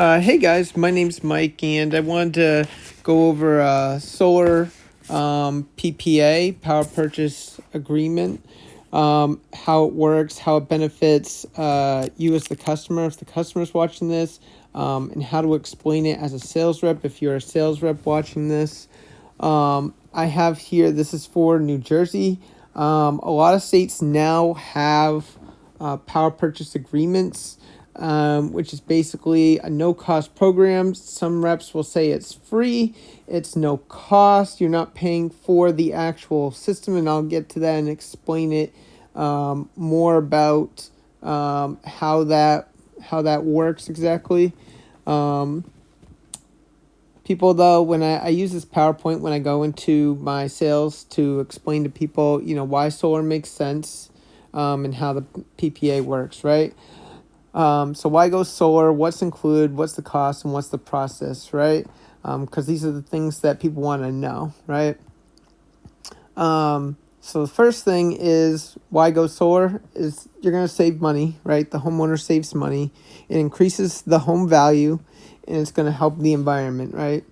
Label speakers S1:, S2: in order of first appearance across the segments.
S1: Hey guys, my name's Mike, and I wanted to go over solar PPA, power purchase agreement, how it works, how it benefits you as the customer, if the customer's watching this, and how to explain it as a sales rep if you're a sales rep watching this. I have here, this is for New Jersey. A lot of states now have power purchase agreements, which is basically a no-cost program. Some reps will say it's free, it's no cost, you're not paying for the actual system, and I'll get to that and explain it more about how that works exactly. People, though, when I use this PowerPoint when I go into my sales to explain to people, why solar makes sense, and how the PPA works, right? So why go solar? What's included? What's the cost? And what's the process, right? Because these are the things that people want to know, right? So the first thing is why go solar is you're going to save money, right? The homeowner saves money. It increases the home value, and it's going to help the environment, right?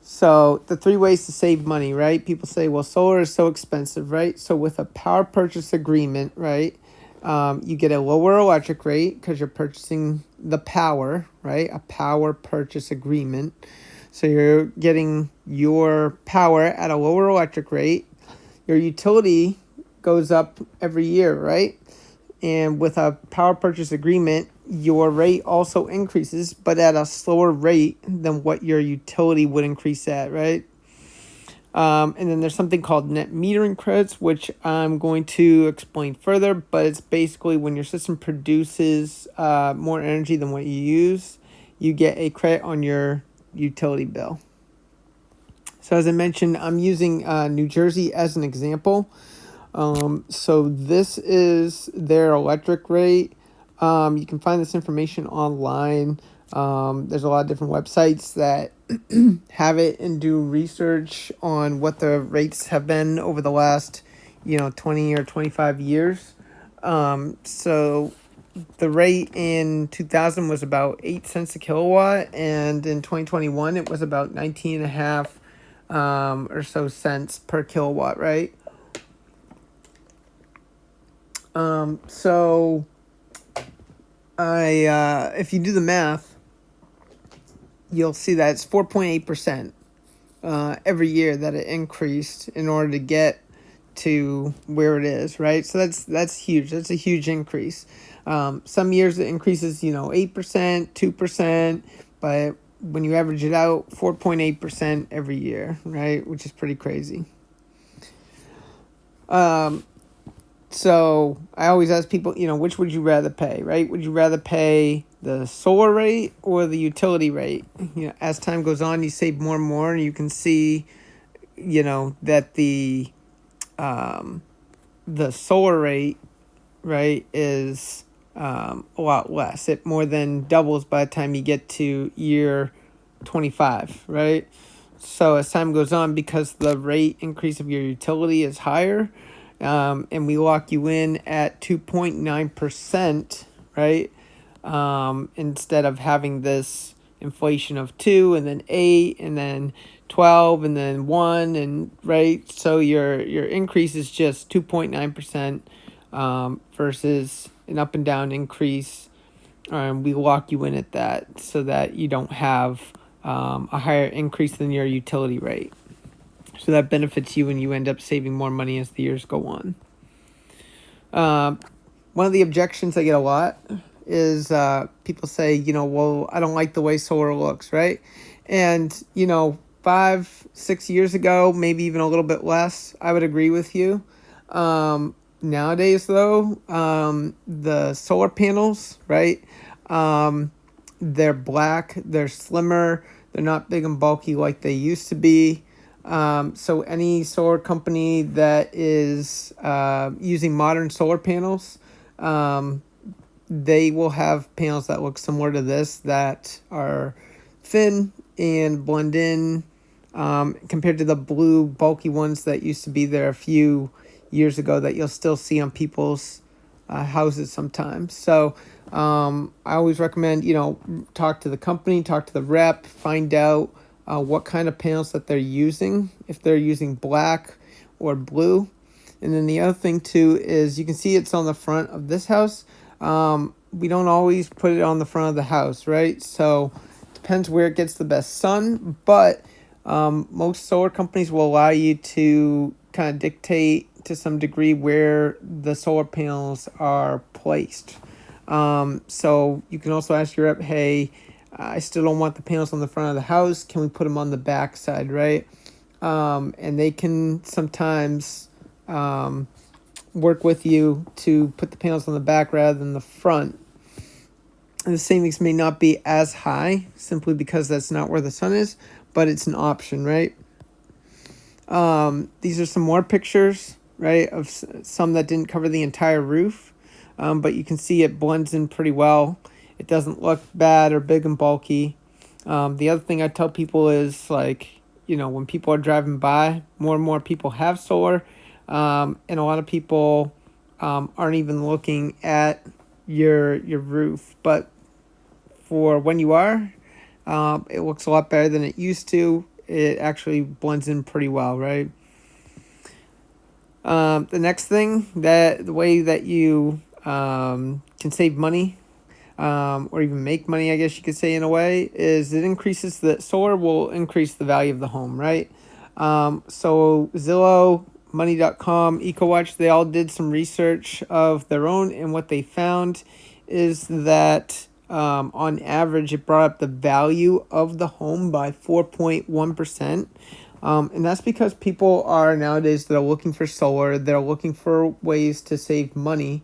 S1: So the three ways to save money, right? People say, well, solar is so expensive, right? So with a power purchase agreement, right, you get a lower electric rate because you're purchasing the power, right? A power purchase agreement. So you're getting your power at a lower electric rate. Your utility goes up every year, right? And with a power purchase agreement, your rate also increases, but at a slower rate than what your utility would increase at, right? And then there's something called net metering credits, which I'm going to explain further, but it's basically when your system produces more energy than what you use, you get a credit on your utility bill. So as I mentioned, I'm using New Jersey as an example. So this is their electric rate. You can find this information online. There's a lot of different websites that have it and do research on what the rates have been over the last, 20 or 25 years. So the rate in 2000 was about 8 cents a kilowatt, and in 2021 it was about 19 and a half or so cents per kilowatt, right? So if you do the math, you'll see that it's 4.8% every year that it increased in order to get to where it is, right? So that's huge. That's a huge increase. Some years it increases, 8%, 2%, but when you average it out, 4.8% every year, right? Which is pretty crazy. So I always ask people, which would you rather pay, right? Would you rather pay the solar rate or the utility rate? As time goes on, you save more and more, and you can see, that the solar rate, right, is a lot less. It more than doubles by the time you get to year 25, right? So as time goes on, because the rate increase of your utility is higher, and we lock you in at 2.9%, right? Instead of having this inflation of 2 and then 8 and then 12 and then 1, and right, so your increase is just 2.9% versus an up and down increase. We lock you in at that so that you don't have a higher increase than your utility rate. So that benefits you and you end up saving more money as the years go on. One of the objections I get a lot is people say, well, I don't like the way solar looks, right? And, 5-6 years ago, maybe even a little bit less, I would agree with you. Nowadays, though, the solar panels, right? They're black, they're slimmer, they're not big and bulky like they used to be. So any solar company that is using modern solar panels, they will have panels that look similar to this, that are thin and blend in, compared to the blue bulky ones that used to be there a few years ago that you'll still see on people's houses sometimes. So I always recommend, talk to the company, talk to the rep, find out what kind of panels that they're using, if they're using black or blue. And then the other thing too is you can see it's on the front of this house. We don't always put it on the front of the house, right? So it depends where it gets the best sun, but most solar companies will allow you to kind of dictate to some degree where the solar panels are placed. So you can also ask your rep, hey, I still don't want the panels on the front of the house. Can we put them on the back side, right? And they can sometimes work with you to put the panels on the back rather than the front. And the savings may not be as high simply because that's not where the sun is, but it's an option, right? These are some more pictures, right, of some that didn't cover the entire roof, but you can see it blends in pretty well. It doesn't look bad or big and bulky. The other thing I tell people is, like, when people are driving by, more and more people have solar, and a lot of people aren't even looking at your roof. But for when you are, it looks a lot better than it used to. It actually blends in pretty well, right? The next thing, that the way that you can save money, or even make money, I guess you could say, in a way, is it increases solar will increase the value of the home, right? So Zillow, Money.com, EcoWatch, they all did some research of their own, and what they found is that on average, it brought up the value of the home by 4.1%. And that's because people are nowadays, they're looking for solar, they're looking for ways to save money.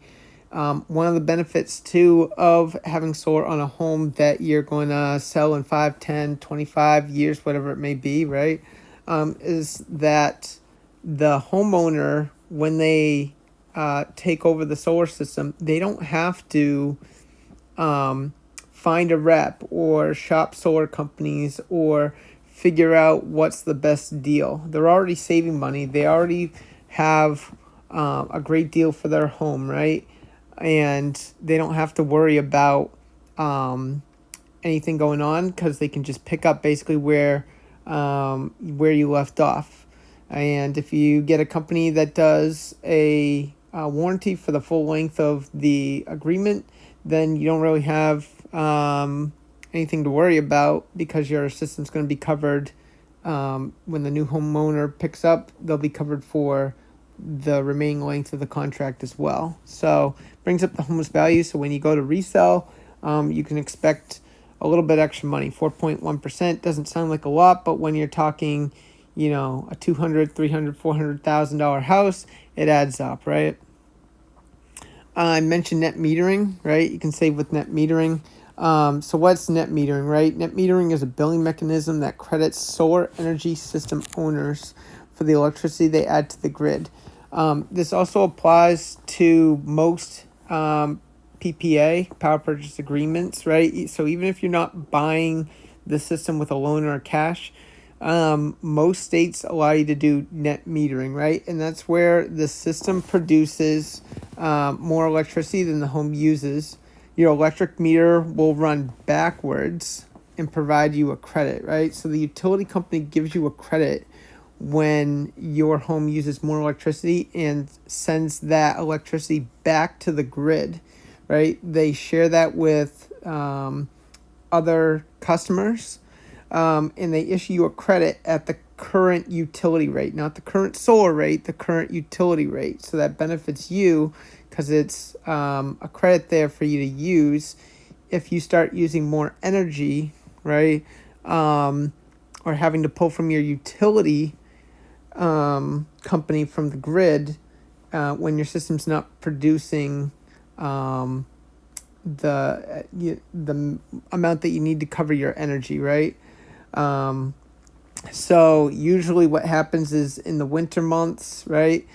S1: One of the benefits too of having solar on a home that you're going to sell in 5, 10, 25 years, whatever it may be, right? Is that the homeowner, when they take over the solar system, they don't have to find a rep or shop solar companies or figure out what's the best deal. They're already saving money. They already have a great deal for their home, right? And they don't have to worry about anything going on, because they can just pick up basically where you left off. And if you get a company that does a warranty for the full length of the agreement, then you don't really have anything to worry about, because your system's going to be covered. When the new homeowner picks up, they'll be covered for the remaining length of the contract as well. So brings up the home's value. So when you go to resell, you can expect a little bit extra money. 4.1% doesn't sound like a lot, but when you're talking, a $200,000, $300,000, $400,000 house, it adds up, right? I mentioned net metering, right? You can save with net metering. So what's net metering, right? Net metering is a billing mechanism that credits solar energy system owners for the electricity they add to the grid. This also applies to most PPA, power purchase agreements, right? So even if you're not buying the system with a loan or cash, most states allow you to do net metering, right? And that's where the system produces more electricity than the home uses. Your electric meter will run backwards and provide you a credit, right? So the utility company gives you a credit when your home uses more electricity and sends that electricity back to the grid, right? They share that with other customers, and they issue you a credit at the current utility rate, not the current solar rate, the current utility rate. So that benefits you, because it's a credit there for you to use if you start using more energy, right? Or having to pull from your utility company from the grid when your system's not producing the amount that you need to cover your energy, right? So usually what happens is in the winter months, right?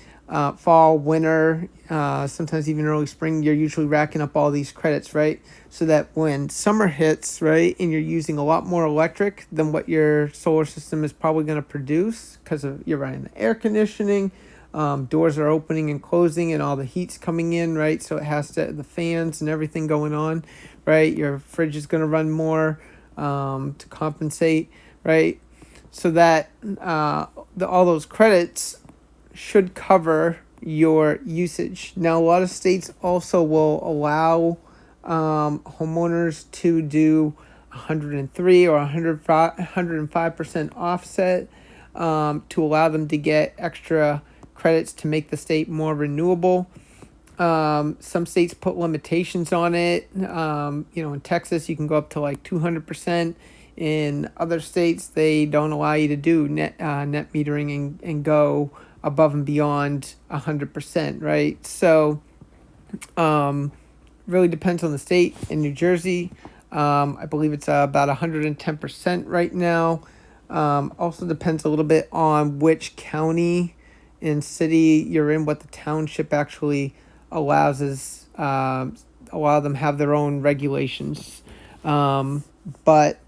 S1: Fall, winter, sometimes even early spring, you're usually racking up all these credits, right? So that when summer hits, right, and you're using a lot more electric than what your solar system is probably going to produce, because you're running the air conditioning, Doors are opening and closing, and all the heat's coming in, right? So it has to, the fans and everything going on, right? Your fridge is going to run more to compensate, right? So that all those credits should cover your usage. Now, a lot of states also will allow homeowners to do 103 or 105% offset to allow them to get extra credits to make the state more renewable. Some states put limitations on it. In Texas, you can go up to like 200%. In other states, they don't allow you to do net metering and go above and beyond 100%, right? So, really depends on the state. In New Jersey, I believe it's about 110% right now. Also depends a little bit on which county and city you're in, what the township actually allows allow them have their own regulations. But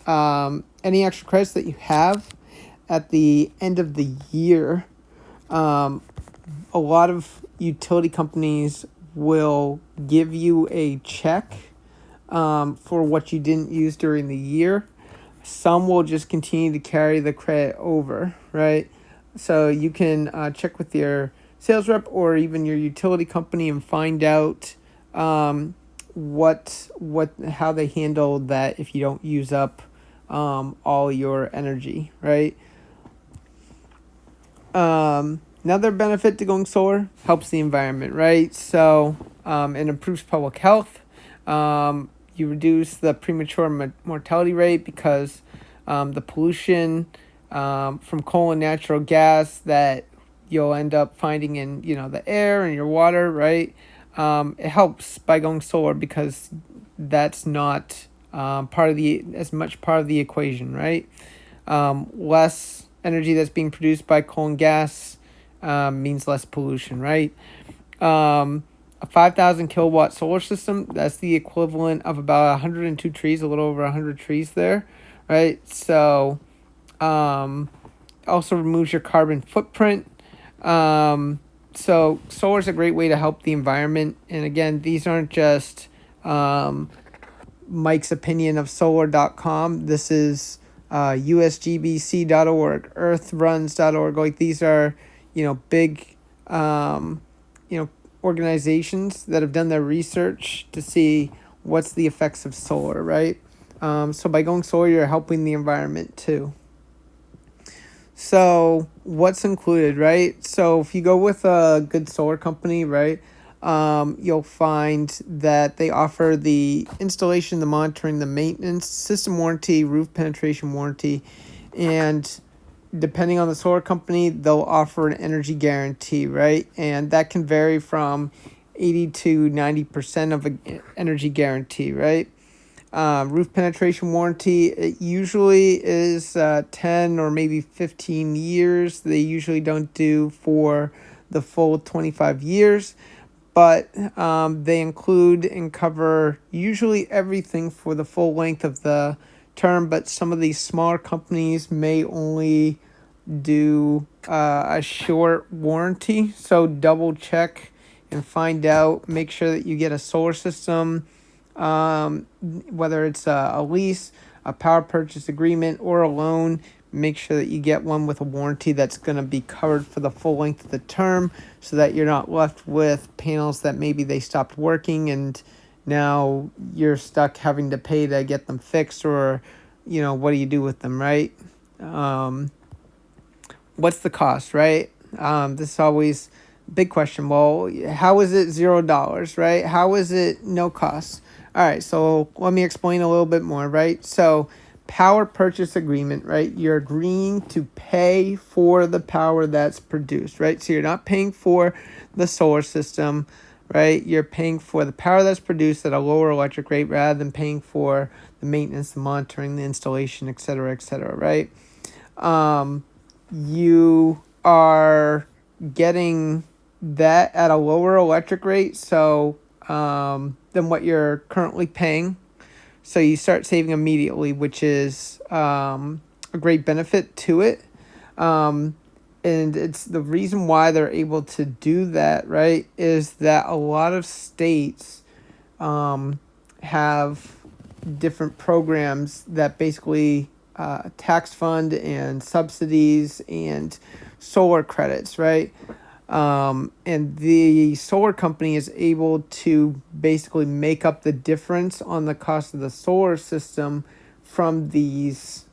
S1: any extra credits that you have at the end of the year, a lot of utility companies will give you a check for what you didn't use during the year. Some will just continue to carry the credit over, right? So you can check with your sales rep or even your utility company and find out how they handle that if you don't use up all your energy, right? Another benefit to going solar, helps the environment, right? So it improves public health. You reduce the premature mortality rate because the pollution from coal and natural gas that you'll end up finding in the air and your water, right? It helps by going solar because that's not part of the equation, right? Less energy that's being produced by coal and gas means less pollution, right? A 5,000 kilowatt solar system, that's the equivalent of about 102 trees, a little over 100 trees there, right? So also removes your carbon footprint. So solar is a great way to help the environment. And again, these aren't just Mike's opinion of solar.com. This is usgbc.org, earthruns.org. Like these are, big, organizations that have done their research to see what's the effects of solar, right? So by going solar, you're helping the environment too. So what's included, right? So if you go with a good solar company, right, you'll find that they offer the installation, the monitoring, the maintenance, system warranty, roof penetration warranty, and depending on the solar company, they'll offer an energy guarantee, right? And that can vary from 80 to 90% of an energy guarantee, right? Roof penetration warranty, it usually is 10 or maybe 15 years. They usually don't do for the full 25 years, but they include and cover usually everything for the full length of the term, but some of these smaller companies may only do a short warranty. So double check and find out, make sure that you get a solar system, whether it's a lease, a power purchase agreement, or a loan. Make sure that you get one with a warranty that's going to be covered for the full length of the term so that you're not left with panels that maybe they stopped working and now you're stuck having to pay to get them fixed, or what do you do with them, right? What's the cost, right? This is always a big question. Well, how is it $0, right? How is it no cost? All right, so let me explain a little bit more, right? So power purchase agreement, right? You're agreeing to pay for the power that's produced, right? So you're not paying for the solar system, right? You're paying for the power that's produced at a lower electric rate rather than paying for the maintenance, the monitoring, the installation, et cetera, right? You are getting that at a lower electric rate, so than what you're currently paying. So you start saving immediately, which is a great benefit to it. And it's the reason why they're able to do that, right, is that a lot of states um, have different programs that basically tax fund and subsidies and solar credits, right? And the solar company is able to basically make up the difference on the cost of the solar system from these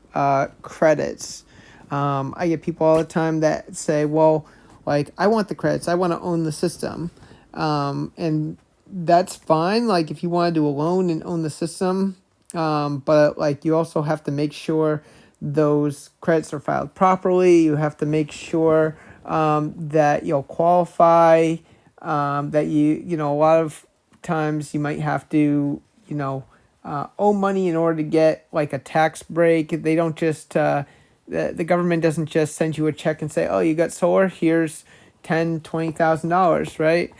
S1: credits. I get people all the time that say, well, like, I want the credits, I want to own the system. And that's fine. Like, if you want to do a loan and own the system, but like, you also have to make sure those credits are filed properly. You have to make sure that you'll qualify. That a lot of times you might have to, owe money in order to get like a tax break. They don't just the government doesn't just send you a check and say, oh, you got solar, here's $10,000, $20,000, right?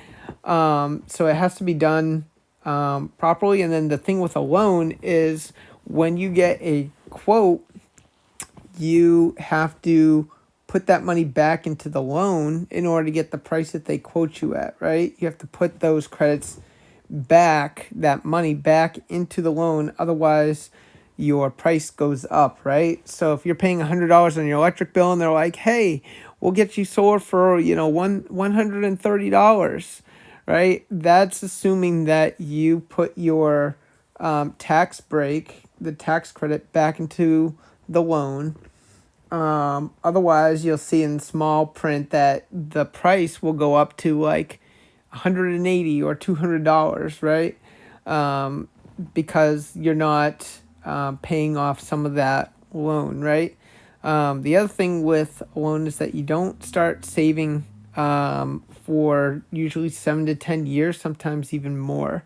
S1: So it has to be done properly. And then the thing with a loan is when you get a quote, you have to put that money back into the loan in order to get the price that they quote you at, right? You have to put those credits back, that money back into the loan. Otherwise, your price goes up, right? So if you're paying $100 on your electric bill and they're like, hey, we'll get you solar for, $130, right? That's assuming that you put your tax break, the tax credit, back into the loan. Otherwise, you'll see in small print that the price will go up to like $180 or $200, right? Because you're not paying off some of that loan, right? The other thing with a loan is that you don't start saving for usually 7 to 10 years, sometimes even more.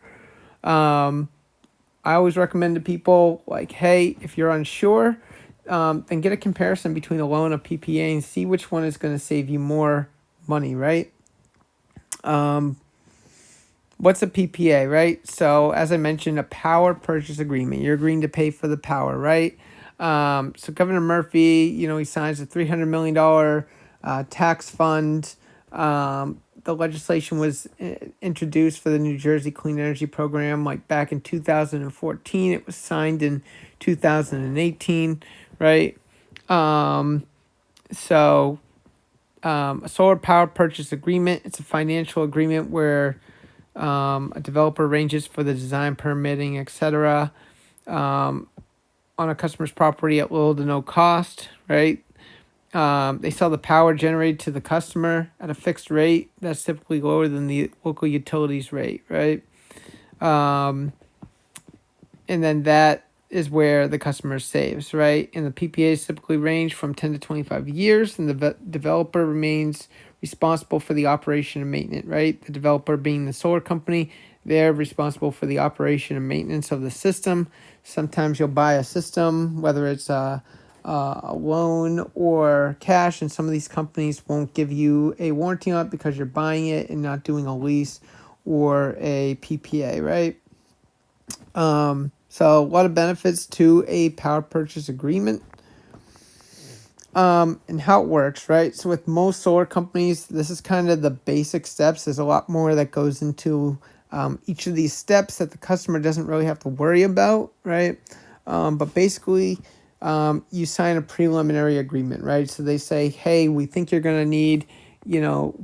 S1: I always recommend to people, like, hey, if you're unsure, then get a comparison between a loan and a PPA and see which one is going to save you more money, right? What's a PPA, right? So as I mentioned, a power purchase agreement. You're agreeing to pay for the power, right? So Governor Murphy, he signs a $300 million tax fund. The legislation was introduced for the New Jersey Clean Energy Program like back in 2014. It was signed in 2018, right? So a solar power purchase agreement, it's a financial agreement where a developer arranges for the design, permitting, etc. On a customer's property at little to no cost, right? They sell the power generated to the customer at a fixed rate that's typically lower than the local utilities rate, right? And then that is where the customer saves, right? And the PPAs typically range from 10 to 25 years, and the developer remains responsible for the operation and maintenance, right? The developer being the solar company, they're responsible for the operation and maintenance of the system. Sometimes you'll buy a system, whether it's a loan or cash, and some of these companies won't give you a warranty on it because you're buying it and not doing a lease or a PPA, right? So a lot of benefits to a power purchase agreement. And how it works, right? So with most solar companies, this is kind of the basic steps. There's a lot more that goes into each of these steps that the customer doesn't really have to worry about, right? But basically, you sign a preliminary agreement, right? So they say, hey, we think you're going to need,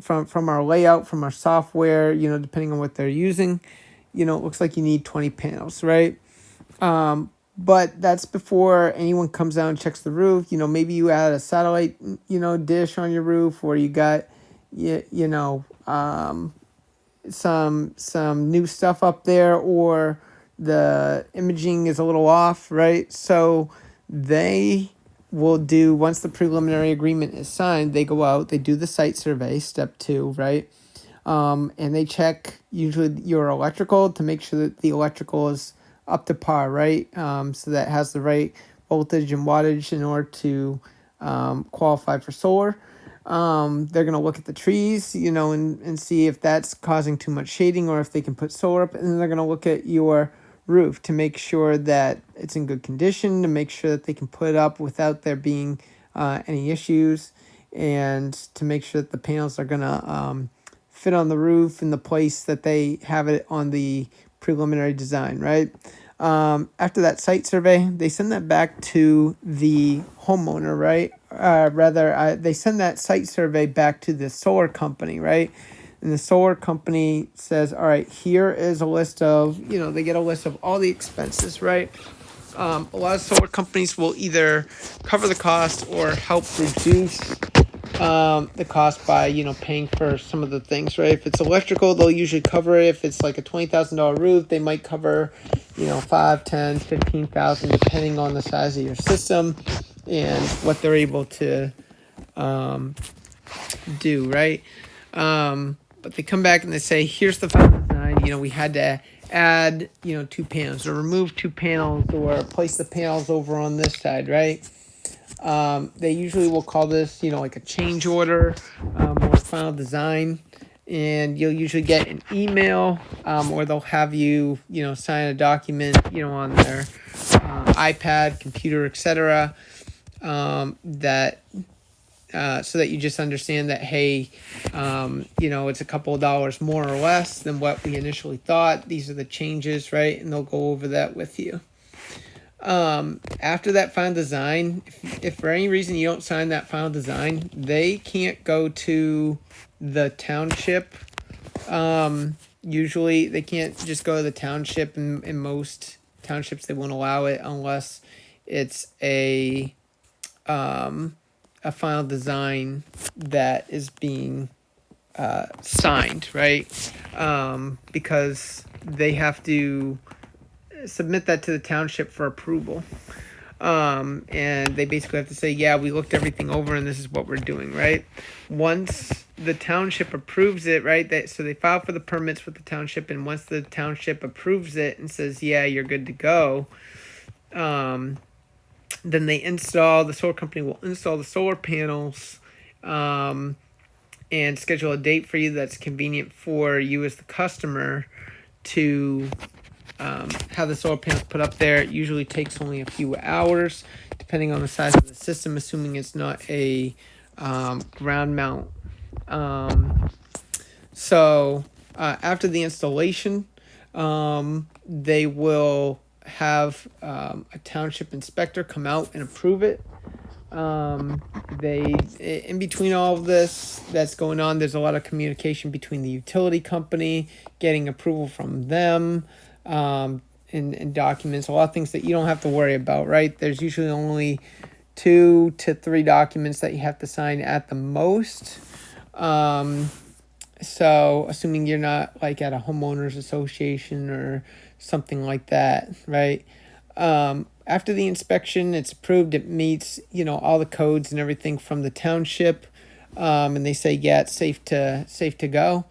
S1: from our layout, from our software, depending on what they're using, it looks like you need 20 panels, right? But that's before anyone comes out and checks the roof. Maybe you add a satellite, dish on your roof, or you got, some new stuff up there, or the imaging is a little off, right? So they will do, once the preliminary agreement is signed, they go out, they do the site survey, step 2, right? And they check usually your electrical to make sure that the electrical is up to par, right? So that has the right voltage and wattage in order to qualify for solar. They're going to look at the trees, and see if that's causing too much shading or if they can put solar up. And then they're going to look at your roof to make sure that it's in good condition, to make sure that they can put it up without there being any issues. and to make sure that the panels are gonna fit on the roof in the place that they have it on the preliminary design, right? After that site survey, they send that back to the homeowner, right? They send that site survey back to the solar company, right? And the solar company says, all right, here is a list of, they get a list of all the expenses, right? A lot of solar companies will either cover the cost or help reduce the cost by paying for some of the things, right? If it's electrical, they'll usually cover it. If it's like a $20,000 roof, they might cover 5, 10, 15,000, depending on the size of your system and what they're able to do, right? But they come back and they say, here's the final design. We had to add 2 panels or remove 2 panels or place the panels over on this side, right? They usually will call this, like a change order or a final design. And you'll usually get an email or they'll have you, sign a document, on their iPad, computer, etc. That so that you just understand that, hey, it's a couple of dollars more or less than what we initially thought. These are the changes, right? And they'll go over that with you. After that final design, if for any reason you don't sign that final design, they can't go to the township. Usually they can't just go to the township. In most townships, they won't allow it unless it's a final design that is being signed, right? Because they have to submit that to the township for approval. And they basically have to say, yeah, we looked everything over and this is what we're doing, right? Once the township approves it, right, so they file for the permits with the township, and once the township approves it and says, yeah, you're good to go, then the solar company will install the solar panels and schedule a date for you that's convenient for you as the customer to have the solar panels put up there. It usually takes only a few hours, depending on the size of the system, assuming it's not a ground mount. So after the installation, they will have a township inspector come out and approve it. In between all of this that's going on, there's a lot of communication between the utility company, getting approval from them, and documents, a lot of things that you don't have to worry about, right? There's usually only 2 to 3 documents that you have to sign at the most. So assuming you're not like at a homeowners association or something like that, right? After the inspection, it's approved, it meets, all the codes and everything from the township, and they say, yeah, it's safe to go.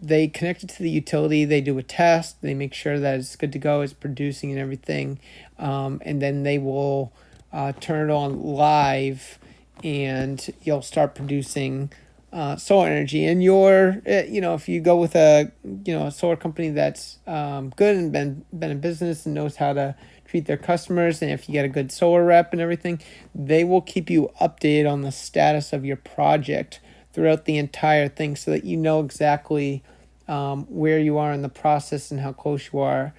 S1: They connect it to the utility, they do a test, they make sure that it's good to go, it's producing and everything, and then they will turn it on live, and you'll start producing solar energy. And if you go with a solar company that's good and been in business and knows how to treat their customers, and if you get a good solar rep and everything, they will keep you updated on the status of your project throughout the entire thing, so that you know exactly where you are in the process and how close you are.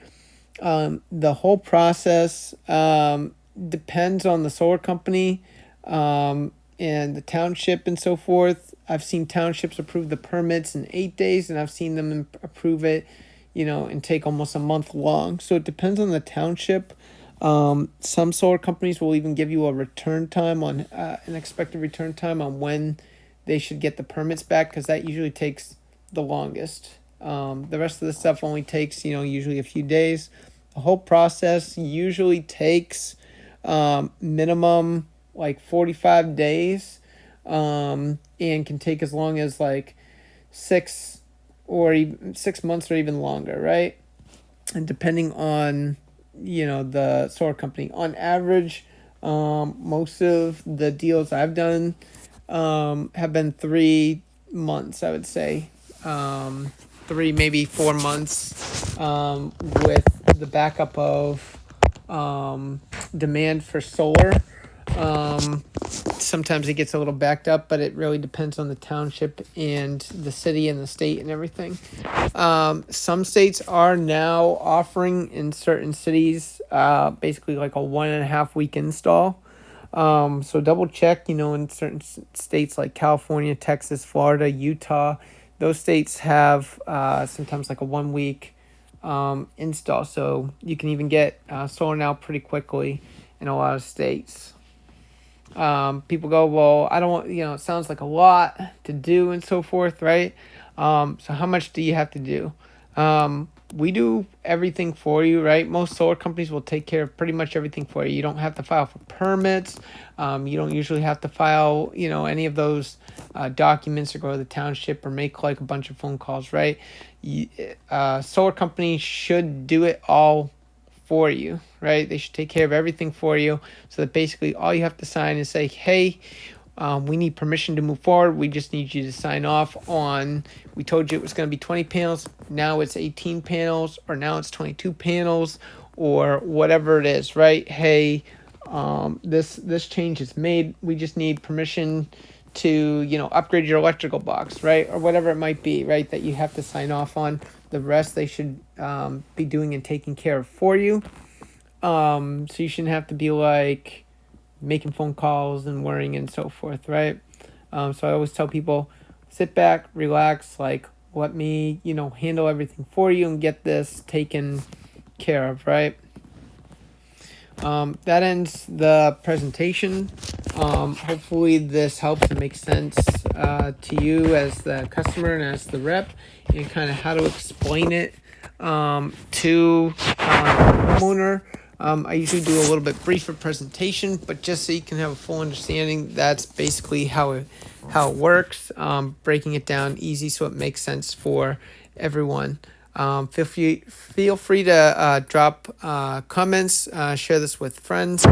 S1: The whole process depends on the solar company and the township and so forth. I've seen townships approve the permits in 8 days, and I've seen them approve it, and take almost a month long. So it depends on the township. Some solar companies will even give you a return time on an expected return time on when they should get the permits back, because that usually takes the longest. The rest of the stuff only takes, usually a few days. The whole process usually takes minimum like 45 days, and can take as long as like 6 months or even longer, right? And depending on the solar company, on average, most of the deals I've done have been 3 months, I would say. 3, maybe 4 months, with the backup of demand for solar. sometimes it gets a little backed up, but it really depends on the township and the city and the state and everything. Some states are now offering in certain cities basically like a 1.5 week install. So double check, in certain states like California, Texas, Florida, Utah, those states have sometimes like a 1 week install. So you can even get solar now pretty quickly in a lot of states. People go, well, I don't want, it sounds like a lot to do and so forth, right? So how much do you have to do? We do everything for you, right? Most solar companies will take care of pretty much everything for you. You don't have to file for permits. You don't usually have to file, any of those documents or go to the township or make like a bunch of phone calls, right? Solar companies should do it all for you, right? They should take care of everything for you, so that basically all you have to sign is say, hey, we need permission to move forward. We just need you to sign off on, we told you it was going to be 20 panels. Now it's 18 panels, or now it's 22 panels, or whatever it is, right? Hey, this change is made. We just need permission to, upgrade your electrical box, right? Or whatever it might be, right? That you have to sign off on. The rest they should be doing and taking care of for you. So you shouldn't have to be like making phone calls and worrying and so forth, right? So I always tell people, sit back, relax, like let me, handle everything for you and get this taken care of, right? That ends the presentation. Hopefully this helps and makes sense to you as the customer and as the rep, and kind of how to explain it to homeowner. I usually do a little bit briefer presentation, but just so you can have a full understanding, that's basically how it works. Breaking it down easy so it makes sense for everyone. Feel free to drop comments, share this with friends.